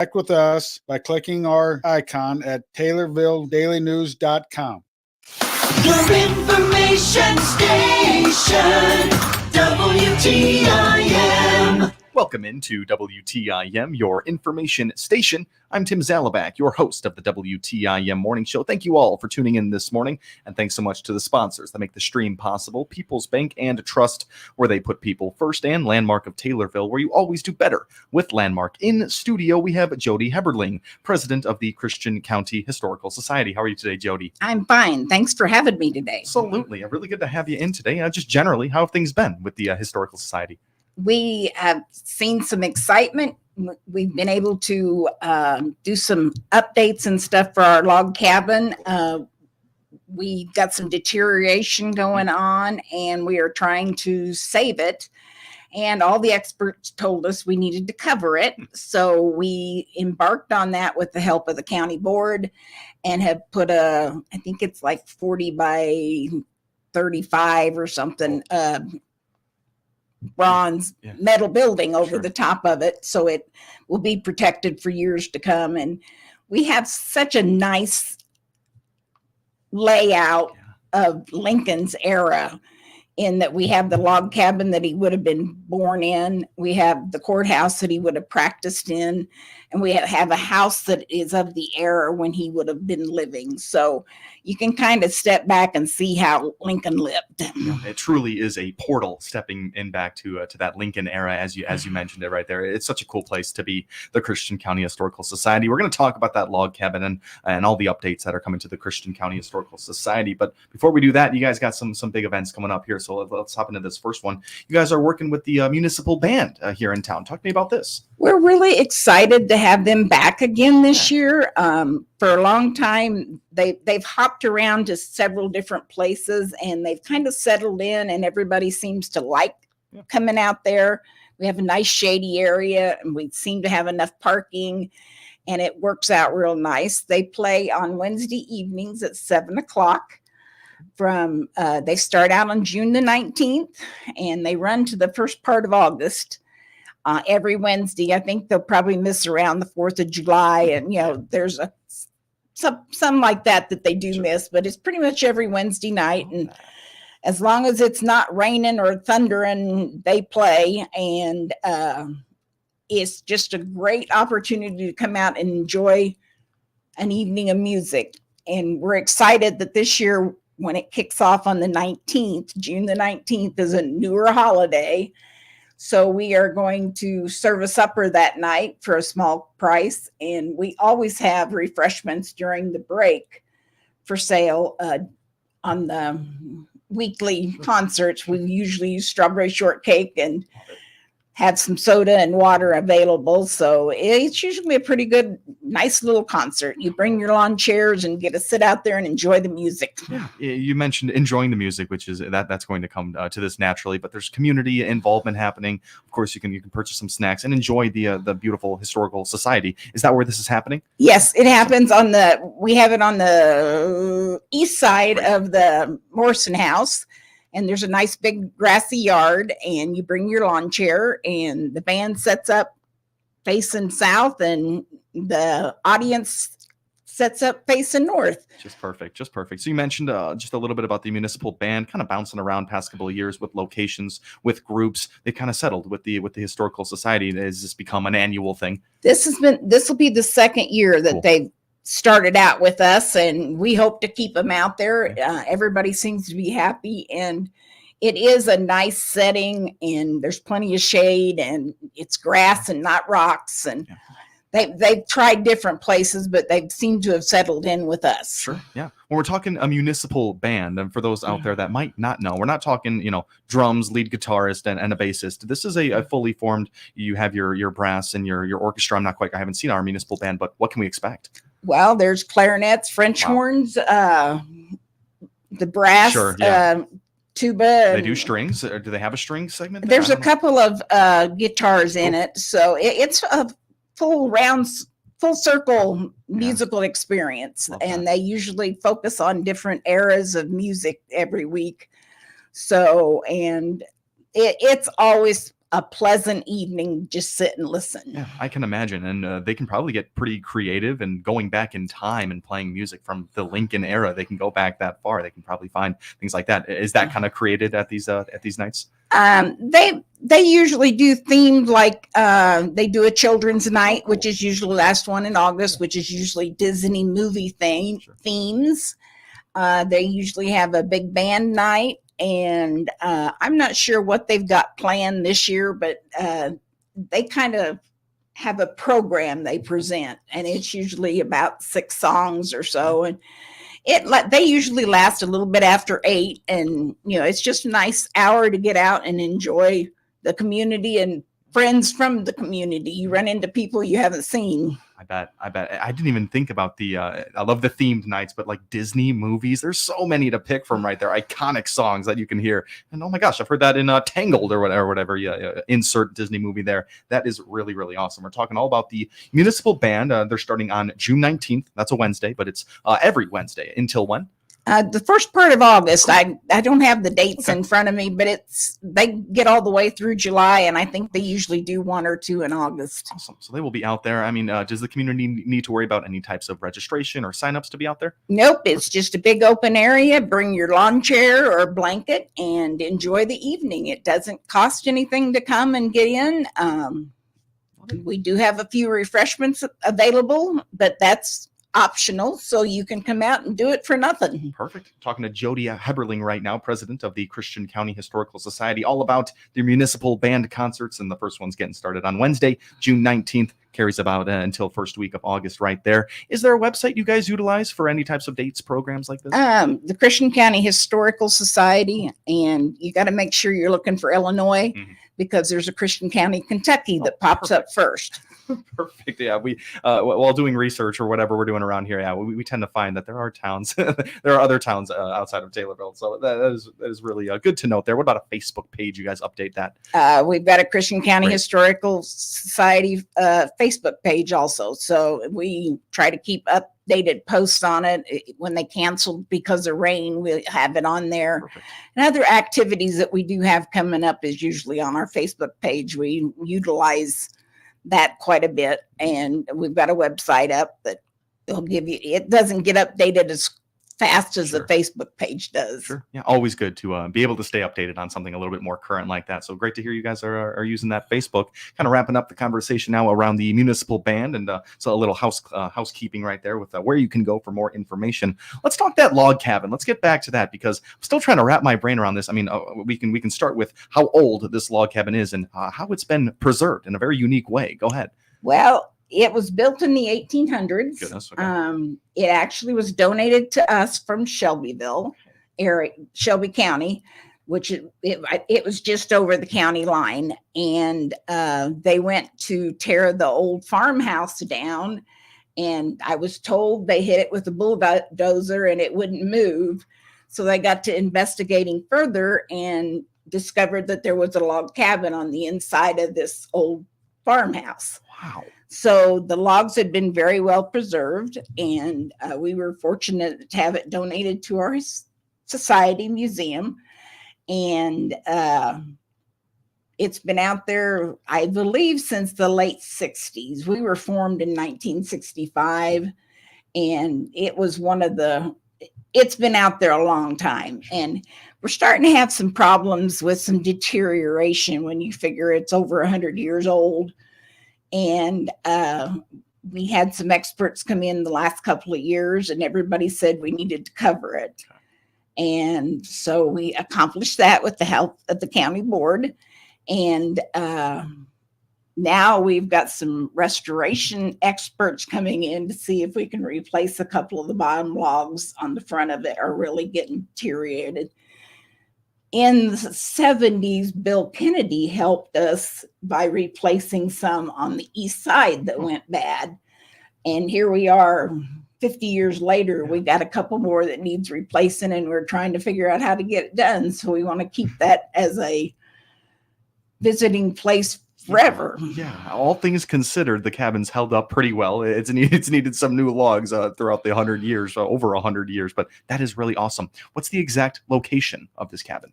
Connect with us by clicking our icon at TaylorvilleDailyNews.com. Your information station, WTIM. Welcome into WTIM, your information station. I'm Tim Zalabak, your host of the WTIM Morning Show. Thank you all for tuning in this morning, and thanks so much to the sponsors that make the stream possible: People's Bank and Trust, where they put people first, and Landmark of Taylorville, where you always do better with Landmark. In studio, we have Jody Heberling, president of the Christian County Historical Society. How are you today, Jody? I'm fine. Thanks for having me today. Absolutely. Really good to have you in today. Just generally, how have things been with the Historical Society? We have seen some excitement. We've been able to do some updates and stuff for our log cabin. We got some deterioration going on, and we are trying to save it. And all the experts told us we needed to cover it. So we embarked on that with the help of the county board and have put I think it's like 40 by 35 or something, bronze metal building over the top of it, so it will be protected for years to come. And we have such a nice layout of Lincoln's era, in that we have the log cabin that he would have been born in, we have the courthouse that he would have practiced in, and we have a house that is of the era when he would have been living. So you can kind of step back and see how Lincoln lived. It truly is a portal stepping in back to that Lincoln era, as you mentioned it right there. It's such a cool place to be, the Christian County Historical Society. We're going to talk about that log cabin and all the updates that are coming to the Christian County Historical Society. But before we do that, you guys got some big events coming up here. So let's hop into this first one. You guys are working with the municipal band here in town. Talk to me about this. We're really excited to have them back again this year. For a long time, they've hopped around to several different places, and they've kind of settled in, and everybody seems to like coming out there. We have a nice shady area, and we seem to have enough parking, and it works out real nice. They play on Wednesday evenings at 7:00. They start out on June the 19th, and they run to the first part of August. Every Wednesday. I think they'll probably miss around the 4th of July, and there's some like that they do miss, but it's pretty much every Wednesday night. And as long as it's not raining or thundering, they play. And it's just a great opportunity to come out and enjoy an evening of music. And we're excited that this year, when it kicks off on the 19th, June the 19th is a newer holiday. So we are going to serve a supper that night for a small price. And we always have refreshments during the break for sale on the weekly concerts. We usually use strawberry shortcake and have some soda and water available. So it's usually a pretty good, nice little concert. You bring your lawn chairs and get to sit out there and enjoy the music. Yeah, you mentioned enjoying the music, which is that's going to come to this naturally. But there's community involvement happening. Of course, you can purchase some snacks and enjoy the beautiful historical society. Is that where this is happening? Yes, it happens we have it on the east side of the Morrison House. And there's a nice big grassy yard, and you bring your lawn chair, and the band sets up facing south, and the audience sets up facing north. Just perfect. So you mentioned just a little bit about the municipal band kind of bouncing around past couple of years with locations, with groups. They kind of settled with the Historical Society. Has this become an annual thing? This will be the second year that they've started out with us, and we hope to keep them out there. Everybody seems to be happy, and it is a nice setting, and there's plenty of shade, and it's grass and not rocks. And they've tried different places, but they seem to have settled in with us. Sure. Yeah. When we're talking a municipal band, and for those out there that might not know, we're not talking, drums, lead guitarist, and a bassist. This is a fully formed, you have your brass and your orchestra. I haven't seen our municipal band, but what can we expect? Well, there's clarinets, French horns, the brass, tuba. They do strings. Or do they have a string segment? There's a couple of guitars in it. So it's a full circle musical experience. And they usually focus on different eras of music every week. So, and it's always a pleasant evening. Just sit and listen. Yeah, I can imagine. And they can probably get pretty creative and going back in time and playing music from the Lincoln era. They can go back that far. They can probably find things like that. Is that kind of created at these nights? They usually do themed, like they do a children's night, which is usually last one in August, which is usually Disney movie themes. They usually have a big band night, and I'm not sure what they've got planned this year, but they kind of have a program they present, and it's usually about 6 songs or so, and they usually last a little bit after 8, and it's just a nice hour to get out and enjoy the community and friends from the community. You run into people you haven't seen. I bet. I didn't even think about I love the themed nights, but like Disney movies, there's so many to pick from right there. Iconic songs that you can hear. And oh my gosh, I've heard that in Tangled or whatever. Yeah, insert Disney movie there. That is really, really awesome. We're talking all about the municipal band. They're starting on June 19th. That's a Wednesday, but it's every Wednesday. Until when? The first part of August. I don't have the dates in front of me, but they get all the way through July, and I think they usually do 1 or 2 in August. Awesome. So they will be out there. I mean, does the community need to worry about any types of registration or signups to be out there? Nope. It's just a big open area. Bring your lawn chair or blanket and enjoy the evening. It doesn't cost anything to come and get in. We do have a few refreshments available, but that's optional, so you can come out and do it for nothing. Perfect. Talking to Jody Heberling right now, president of the Christian County Historical Society, all about the municipal band concerts, and the first one's getting started on Wednesday, June 19th, carries about until first week of August right there. Is there a website you guys utilize for any types of dates, programs like this? The Christian County Historical Society, and you got to make sure you're looking for Illinois, because there's a Christian County, Kentucky that pops up first. Perfect. Yeah, we while doing research or whatever we're doing around here, we tend to find that there are towns, there are other towns outside of Taylorville. So that is really good to note there. What about a Facebook page? You guys update that? We've got a Christian County Historical Society Facebook page also. So we try to keep updated posts on it. When they canceled because of rain, we have it on there. Perfect. And other activities that we do have coming up is usually on our Facebook page. We utilize that quite a bit, and we've got a website up that will give you, it doesn't get updated as fast as the Facebook page does. Sure. Yeah, always good to be able to stay updated on something a little bit more current like that. So great to hear you guys are using that Facebook. Kind of wrapping up the conversation now around the municipal band, and so a little housekeeping right there with where you can go for more information. Let's talk that log cabin. Let's get back to that, because I'm still trying to wrap my brain around this. I mean, we can start with how old this log cabin is and how it's been preserved in a very unique way. Go ahead. Well, it was built in the 1800s. Goodness, okay. It actually was donated to us from Shelbyville area, Shelby County, which it was just over the county line. And they went to tear the old farmhouse down. And I was told they hit it with a bulldozer and it wouldn't move. So they got to investigating further and discovered that there was a log cabin on the inside of this old farmhouse. Wow. So the logs had been very well preserved, and we were fortunate to have it donated to our society museum. And it's been out there, I believe, since the late 60s. We were formed in 1965, and it was it's been out there a long time. And we're starting to have some problems with some deterioration when you figure it's over 100 years old. And we had some experts come in the last couple of years, and everybody said we needed to cover it. And so we accomplished that with the help of the county board. And now we've got some restoration experts coming in to see if we can replace a couple of the bottom logs on the front of it are really getting deteriorated. In the 70s, Bill Kennedy helped us by replacing some on the east side that went bad. And here we are 50 years later, we got a couple more that needs replacing, and we're trying to figure out how to get it done. So we want to keep that as a visiting place forever. Yeah, all things considered, the cabin's held up pretty well. It's needed some new logs throughout the 100 years, over 100 years, but that is really awesome. What's the exact location of this cabin?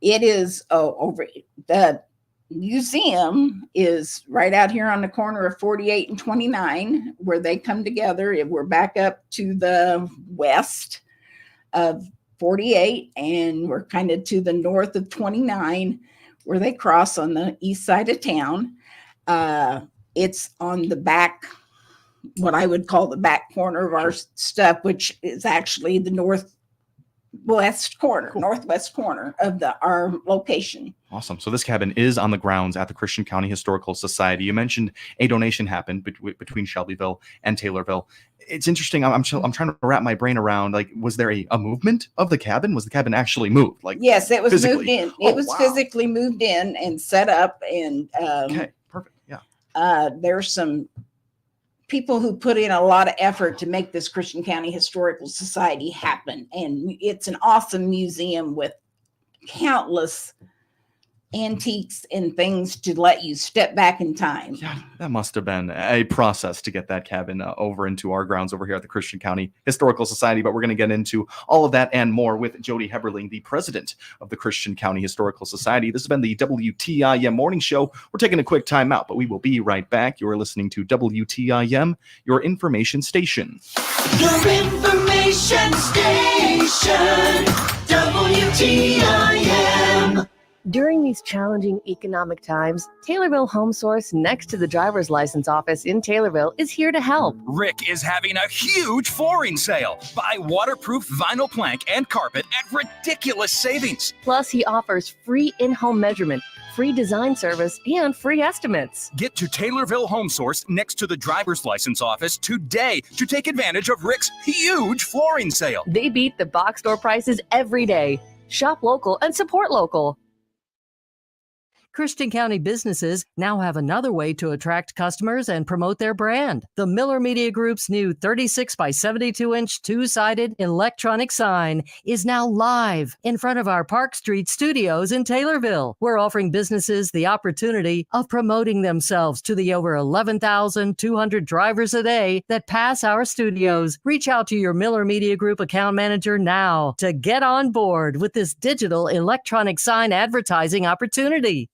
It is over the museum is right out here on the corner of 48 and 29, where they come together. We're back up to the west of 48, and we're kind of to the north of 29, where they cross on the east side of town. It's on the back, what I would call the back corner of our stuff, which is actually the northwest corner of our location. Awesome. So this cabin is on the grounds at the Christian County Historical Society. You mentioned a donation happened between Shelbyville and Taylorville. It's interesting. I'm trying to wrap my brain around, like, was there a movement of the cabin? Was the cabin actually moved? Like, yes, it was physically? moved in. Oh, It was wow. physically moved in and set up. And Okay, perfect. Yeah. there's some people who put in a lot of effort to make this Christian County Historical Society happen. And it's an awesome museum with countless antiques and things to let you step back in time. Yeah, that must have been a process to get that cabin over into our grounds over here at the Christian County Historical Society. But we're going to get into all of that and more with Jody Heberling, the president of the Christian County Historical Society. This has been the WTIM Morning Show. We're taking a quick time out, but we will be right back. You are listening to WTIM, your information station. Your information station, WTIM. During these challenging economic times, Taylorville Home Source, next to the driver's license office in Taylorville, is here to help. Rick is having a huge flooring sale. Buy waterproof vinyl plank and carpet at ridiculous savings. Plus, he offers free in-home measurement, free design service, and free estimates. Get to Taylorville Home Source next to the driver's license office today to take advantage of Rick's huge flooring sale. They beat the box store prices every day. Shop local and support local. Christian County businesses now have another way to attract customers and promote their brand. The Miller Media Group's new 36 by 72 inch two-sided electronic sign is now live in front of our Park Street studios in Taylorville. We're offering businesses the opportunity of promoting themselves to the over 11,200 drivers a day that pass our studios. Reach out to your Miller Media Group account manager now to get on board with this digital electronic sign advertising opportunity.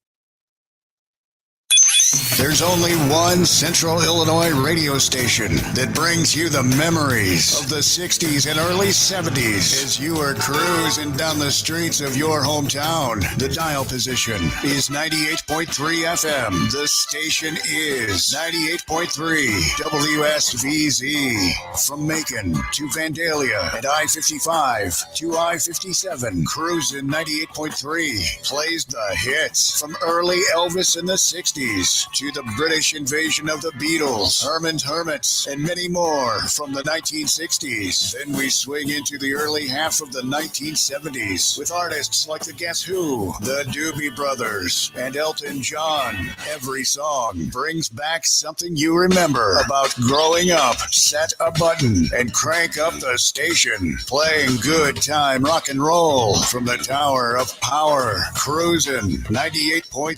There's only one Central Illinois radio station that brings you the memories of the 60s and early 70s as you are cruising down the streets of your hometown. The dial position is 98.3 FM. The station is 98.3 WSVZ. From Macon to Vandalia and I-55 to I-57, cruising 98.3 plays the hits from early Elvis in the 60s to the British invasion of the Beatles, Herman's Hermits, and many more from the 1960s. Then we swing into the early half of the 1970s with artists like the Guess Who, the Doobie Brothers, and Elton John. Every song brings back something you remember about growing up. Set a button and crank up the station, playing good time rock and roll from the Tower of Power, cruising 98.3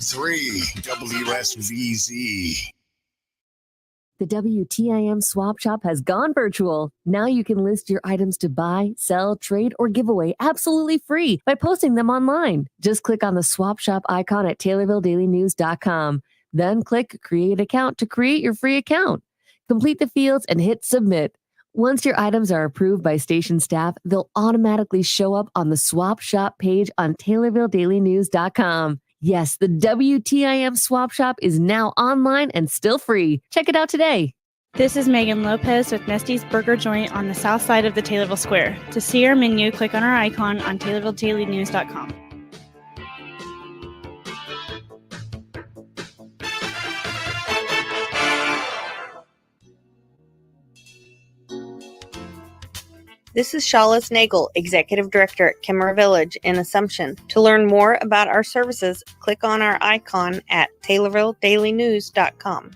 WSVZ. The WTIM Swap Shop has gone virtual. Now you can list your items to buy, sell, trade, or give away absolutely free by posting them online. Just click on the Swap Shop icon at TaylorvilleDailyNews.com. Then click Create Account to create your free account. Complete the fields and hit Submit. Once your items are approved by station staff, they'll automatically show up on the Swap Shop page on TaylorvilleDailyNews.com. Yes, the WTIM Swap Shop is now online and still free. Check it out today. This is Megan Lopez with Nesty's Burger Joint on the south side of the Taylorville Square. To see our menu, click on our icon on TaylorvilleDailyNews.com. This is Shawless Nagel, Executive Director at Kimmer Village in Assumption. To learn more about our services, click on our icon at TaylorvilleDailyNews.com.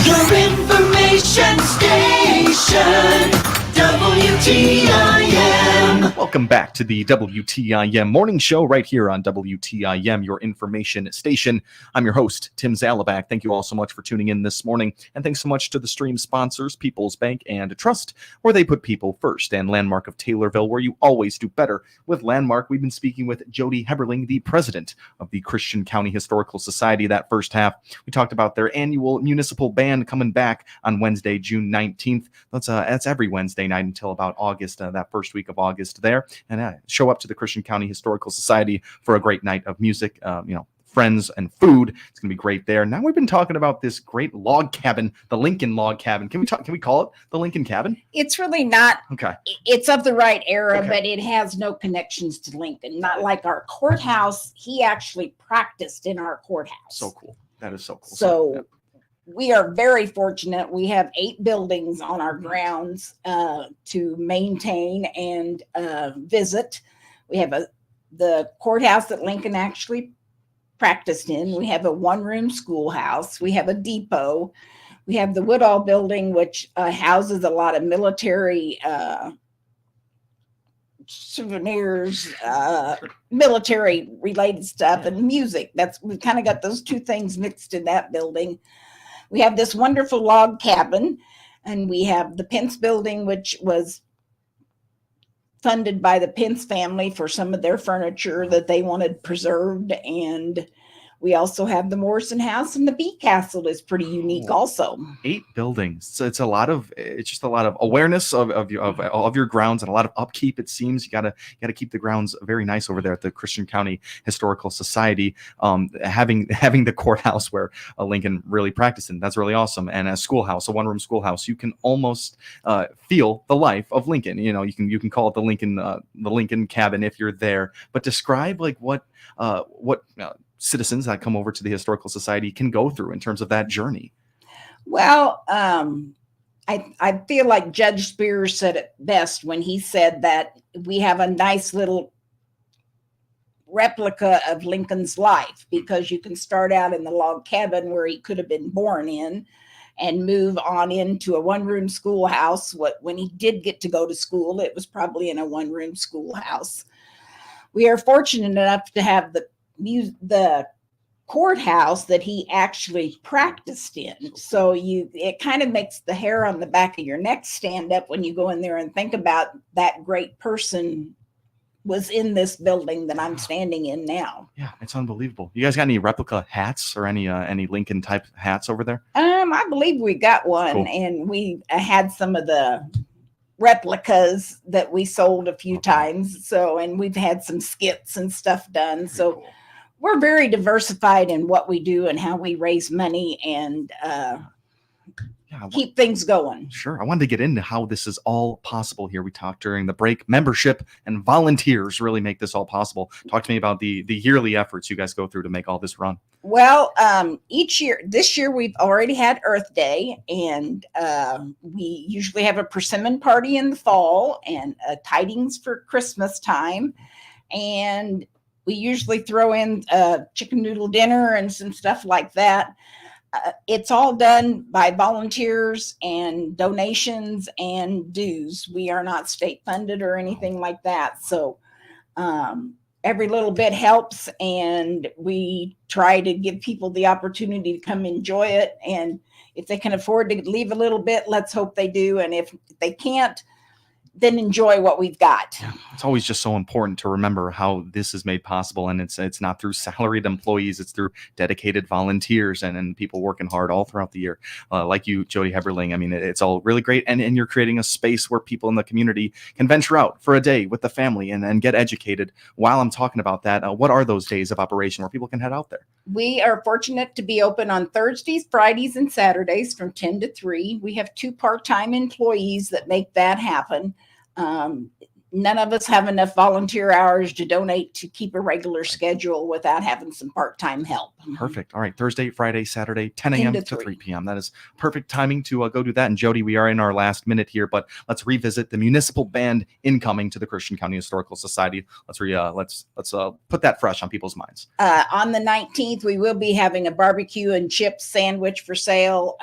Your information station, WTIM. Welcome back to the WTIM morning show right here on WTIM, your information station. I'm your host, Tim Zalabak. Thank you all so much for tuning in this morning. And thanks so much to the stream sponsors, People's Bank and Trust, where they put people first, and Landmark of Taylorville, where you always do better with Landmark. We've been speaking with Jody Heberling, the president of the Christian County Historical Society. That first half, we talked about their annual municipal band coming back on Wednesday, June 19th. That's every Wednesday night until about August, that first week of August there. And show up to the Christian County Historical Society for a great night of music, friends and food. It's gonna be great there. Now we've been talking about this great log cabin, the Lincoln log cabin. Can we call it the Lincoln cabin? It's really not. Okay. It's of the right era, Okay. but it has no connections to Lincoln. Not like our courthouse. He actually practiced in our courthouse. So cool. That is so cool. So we are very fortunate. We have 8 buildings on our grounds to maintain and visit. We have the courthouse that Lincoln actually practiced in. We have a 1-room schoolhouse. We have a depot. We have the Woodall building, which houses a lot of military souvenirs, military related stuff, and music. We've kind of got those two things mixed in that building. We have this wonderful log cabin, and we have the Pence building, which was funded by the Pence family for some of their furniture that they wanted preserved. And we also have the Morrison House, and the Bee Castle is pretty unique also. 8 buildings. So it's just a lot of awareness of your grounds and a lot of upkeep. It seems you gotta keep the grounds very nice over there at the Christian County Historical Society. Having the courthouse where Lincoln really practiced in, that's really awesome. And a schoolhouse, a 1-room schoolhouse, you can almost feel the life of Lincoln. You can call it the Lincoln cabin if you're there. But describe like what citizens that come over to the Historical Society can go through in terms of that journey. Well, I feel like Judge Spears said it best when he said that we have a nice little replica of Lincoln's life, because you can start out in the log cabin where he could have been born in and move on into a 1-room schoolhouse. When he did get to go to school, it was probably in a 1-room schoolhouse. We are fortunate enough to have the courthouse that he actually practiced in. So it kind of makes the hair on the back of your neck stand up when you go in there and think about that great person was in this building that I'm standing in now. Yeah, it's unbelievable. You guys got any replica hats or any Lincoln type hats over there? I believe we got one. Cool. And we had some of the replicas that we sold a few times. So, and we've had some skits and stuff done. So cool. We're very diversified in what we do and how we raise money and keep things going. Sure. I wanted to get into how this is all possible here. We talked during the break. Membership and volunteers really make this all possible. Talk to me about the yearly efforts you guys go through to make all this run. Well, this year we've already had Earth Day, and we usually have a persimmon party in the fall and tidings for Christmas time. And we usually throw in a chicken noodle dinner and some stuff like that. It's all done by volunteers and donations and dues. We are not state funded or anything like that. So every little bit helps, and we try to give people the opportunity to come enjoy it. And if they can afford to leave a little bit, let's hope they do. And if they can't, then enjoy what we've got. Yeah, it's always just so important to remember how this is made possible. And it's not through salaried employees, it's through dedicated volunteers and people working hard all throughout the year. Like you, Jody Heberling. I mean, it's all really great. And you're creating a space where people in the community can venture out for a day with the family and get educated. While I'm talking about that, what are those days of operation where people can head out there? We are fortunate to be open on Thursdays, Fridays, and Saturdays from 10 to 3. We have 2 part-time employees that make that happen. None of us have enough volunteer hours to donate to keep a regular schedule without having some part-time help. Perfect. All right. Thursday, Friday, Saturday, 10 a.m. to 3 p.m. That is perfect timing to go do that. And Jody, we are in our last minute here, but let's revisit the municipal band incoming to the Christian County Historical Society. Let's put that fresh on people's minds. On the 19th, we will be having a barbecue and chips sandwich for sale.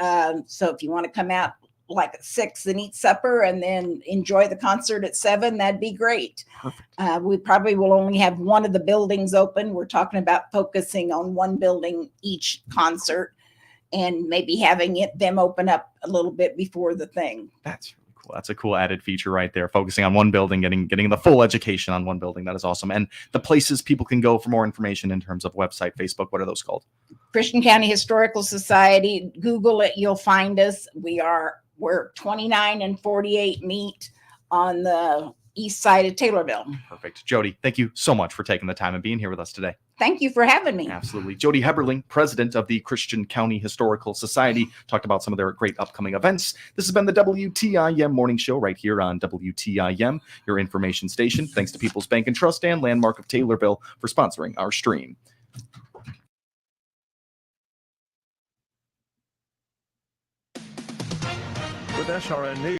So if you want to come out, like at 6 and eat supper and then enjoy the concert at 7, that'd be great. Perfect. We probably will only have one of the buildings open. We're talking about focusing on one building each concert and maybe having them open up a little bit before the thing. That's really cool. That's a cool added feature right there. Focusing on one building, getting the full education on one building. That is awesome. And the places people can go for more information in terms of website, Facebook, what are those called? Christian County Historical Society. Google it, you'll find us. We're 29 and 48 Meet on the east side of Taylorville. Perfect. Jody, thank you so much for taking the time and being here with us today. Thank you for having me. Absolutely. Jody Heberling, president of the Christian County Historical Society, talked about some of their great upcoming events. This has been the WTIM Morning Show right here on WTIM, your information station. Thanks to People's Bank and Trust and Landmark of Taylorville for sponsoring our stream. With SRN News.